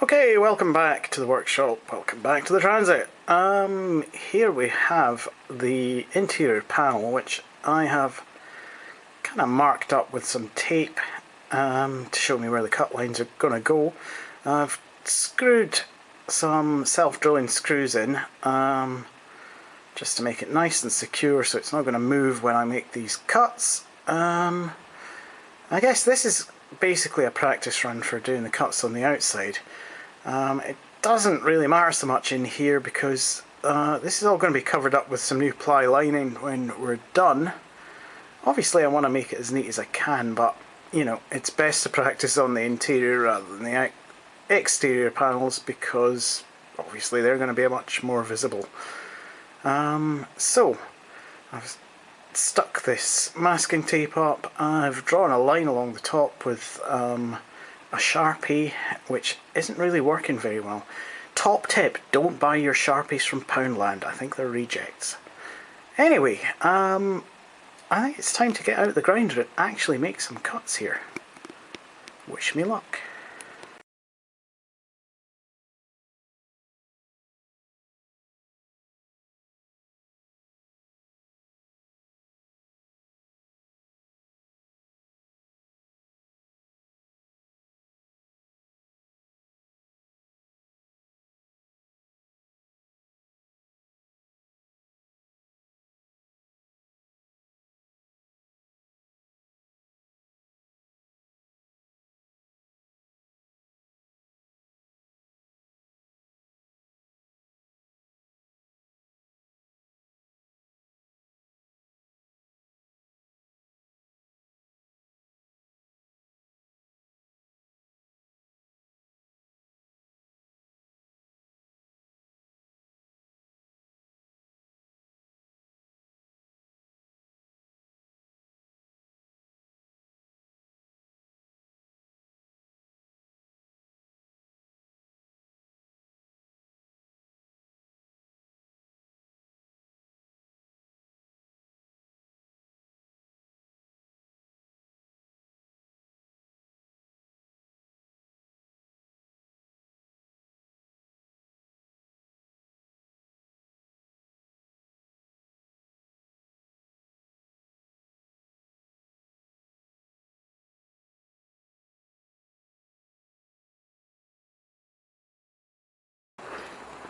Okay, welcome back to the workshop, welcome back to the transit. Here we have the interior panel, which I have kind of marked up with some tape to show me where the cut lines are going to go. I've screwed some self-drilling screws in just to make it nice and secure so it's not going to move when I make these cuts. I guess this is basically a practice run for doing the cuts on the outside. It doesn't really matter so much in here because this is all going to be covered up with some new ply lining when we're done. Obviously I want to make it as neat as I can, but you know, it's best to practice on the interior rather than the exterior panels because obviously they're going to be much more visible. So I've stuck this masking tape up. I've drawn a line along the top with a Sharpie, which isn't really working very well. Top tip, don't buy your Sharpies from Poundland. I think they're rejects. Anyway, I think it's time to get out the grinder and actually make some cuts here. Wish me luck.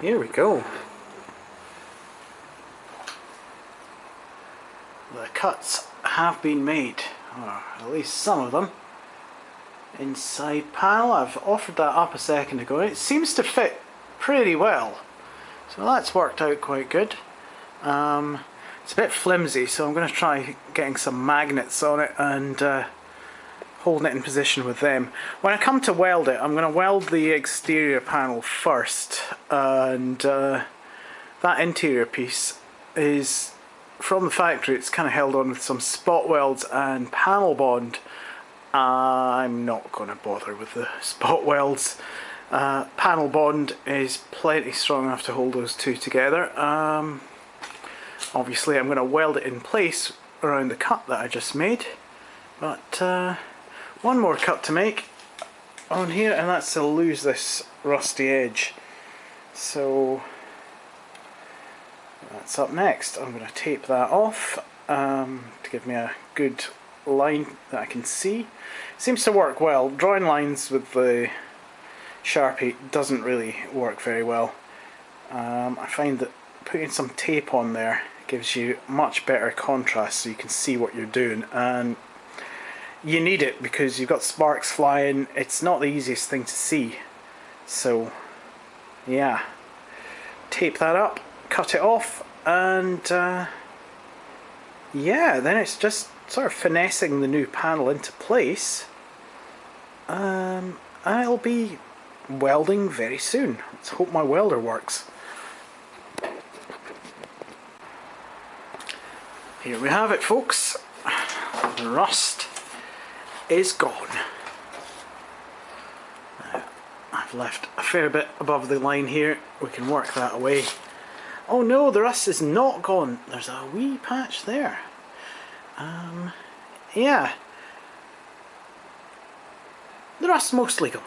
Here we go. The cuts have been made, or at least some of them. Inside panel, I've offered that up a second ago. It seems to fit pretty well, so that's worked out quite good. It's a bit flimsy, so I'm going to try getting some magnets on it and holding it in position with them. When I come to weld it, I'm going to weld the exterior panel first, and that interior piece is from the factory. It's kind of held on with some spot welds and panel bond. I'm not going to bother with the spot welds. Panel bond is plenty strong enough to hold those two together. Obviously I'm going to weld it in place around the cut that I just made, but one more cut to make on here, and that's to lose this rusty edge. So that's up next. I'm going to tape that off to give me a good line that I can see. Seems to work well. Drawing lines with the Sharpie doesn't really work very well. I find that putting some tape on there gives you much better contrast so you can see what you're doing, and you need it because you've got sparks flying. It's not the easiest thing to see, so yeah, tape that up, cut it off, and yeah, then it's just sort of finessing the new panel into place. I'll be welding very soon. Let's hope my welder works. Here we have it, folks. The rust is gone. I've left a fair bit above the line here. We can work that away. Oh no, the rust is not gone. There's a wee patch there. Yeah. The rust's mostly gone.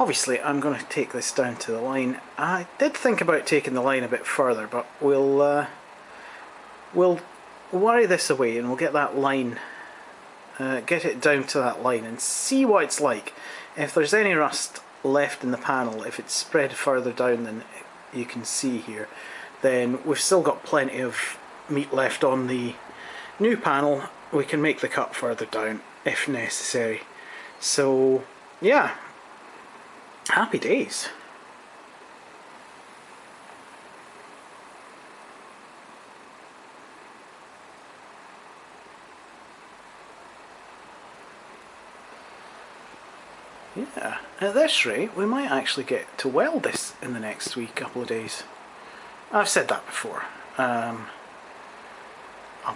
Obviously I'm going to take this down to the line. I did think about taking the line a bit further, but we'll worry this away and we'll get that line, get it down to that line and see what it's like. If there's any rust left in the panel, if it's spread further down than you can see here, then we've still got plenty of meat left on the new panel. We can make the cut further down if necessary. So yeah, happy days. Yeah, at this rate we might actually get to weld this in the next couple of days. I've said that before. I'll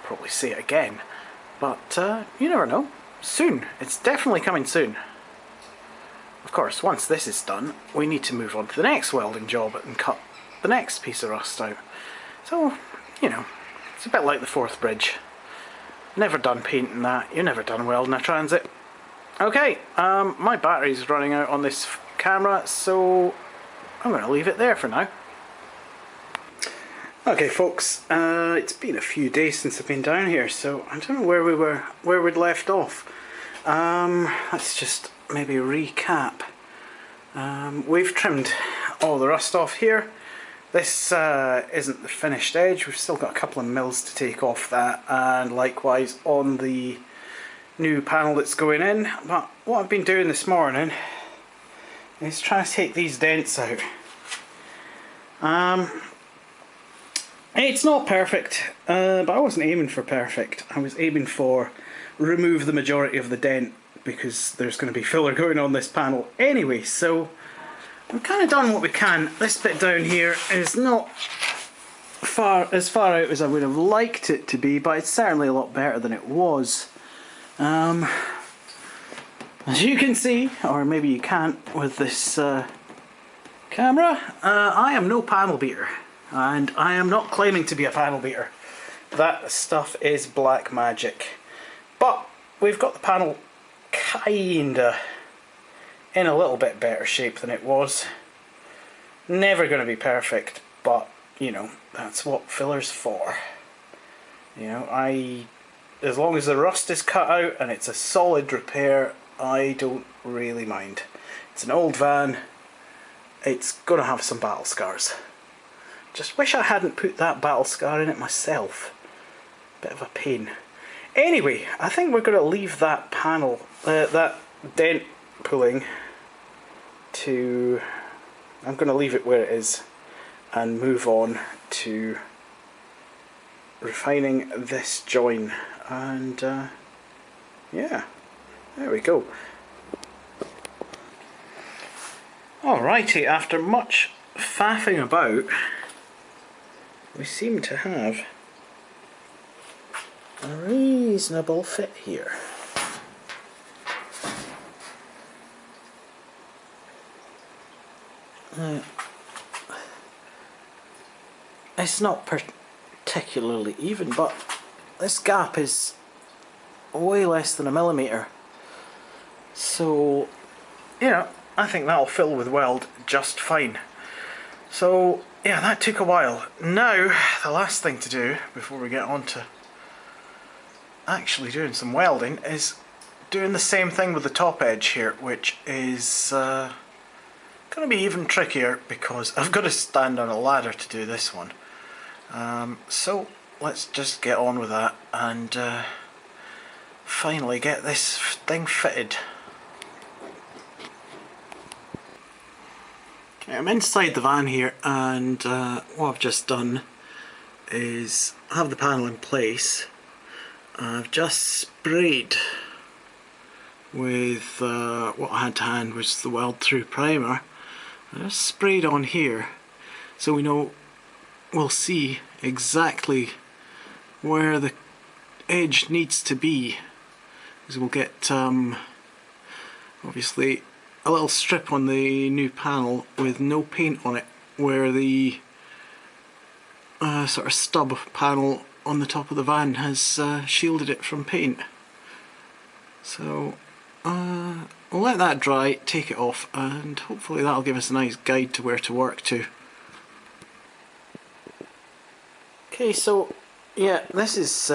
probably say it again, but you never know. Soon. It's definitely coming soon. Of course, once this is done, we need to move on to the next welding job and cut the next piece of rust out. So, you know, it's a bit like the Forth Bridge. Never done painting that, you're never done welding a transit. Okay, my battery's running out on this camera, so I'm going to leave it there for now. Okay folks, it's been a few days since I've been down here, so I don't know where we'd left off. Let's just maybe recap. We've trimmed all the rust off here. This isn't the finished edge, we've still got a couple of mils to take off that, and likewise on the new panel that's going in. But what I've been doing this morning is trying to take these dents out. It's not perfect, but I wasn't aiming for perfect. I was aiming for remove the majority of the dent, because there's going to be filler going on this panel anyway, so we've kind of done what we can. This bit down here is not as far out as I would have liked it to be, but it's certainly a lot better than it was. As you can see, or maybe you can't with this camera, I am no panel beater, and I am not claiming to be a panel beater. That stuff is black magic. But we've got the panel kinda in a little bit better shape than it was. Never going to be perfect, but you know, that's what filler's for. You know, as long as the rust is cut out and it's a solid repair, I don't really mind. It's an old van, it's going to have some battle scars. Just wish I hadn't put that battle scar in it myself. Bit of a pain. Anyway, I think we're going to leave that panel, that dent pulling to... I'm going to leave it where it is and move on to refining this join. And yeah, there we go. Alrighty, after much faffing about, we seem to have a reasonable fit here. It's not particularly even, but this gap is way less than a millimetre. So, you know, I think that'll fill with weld just fine. So, yeah, that took a while. Now, the last thing to do before we get on to actually doing some welding is doing the same thing with the top edge here, which is going to be even trickier because I've got to stand on a ladder to do this one. So let's just get on with that and finally get this thing fitted. Okay, I'm inside the van here, and what I've just done is have the panel in place. I've just sprayed with what I had to hand, which is the weld through primer. I just sprayed on here so we'll see exactly where the edge needs to be, because we'll get obviously a little strip on the new panel with no paint on it, where the sort of stub panel on the top of the van has shielded it from paint. So we'll let that dry, take it off, and hopefully that'll give us a nice guide to where to work to. Okay, so yeah, this is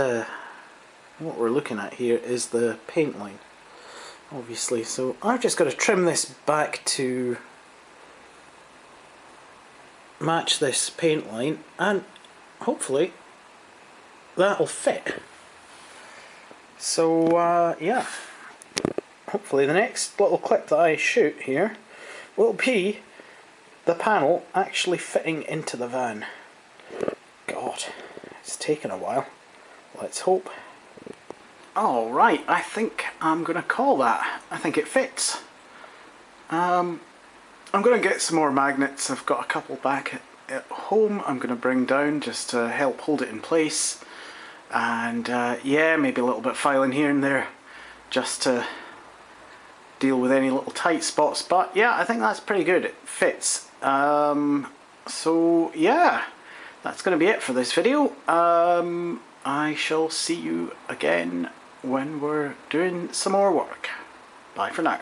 what we're looking at here is the paint line, obviously. So I've just got to trim this back to match this paint line, and hopefully that'll fit. So yeah, hopefully the next little clip that I shoot here will be the panel actually fitting into the van. God, it's taken a while. Let's hope. Alright, I think I'm going to call that. I think it fits. I'm going to get some more magnets. I've got a couple back at home I'm going to bring down just to help hold it in place. And yeah, maybe a little bit of filing here and there just to deal with any little tight spots. But yeah, I think that's pretty good. It fits. So yeah, that's going to be it for this video. I shall see you again when we're doing some more work. Bye for now.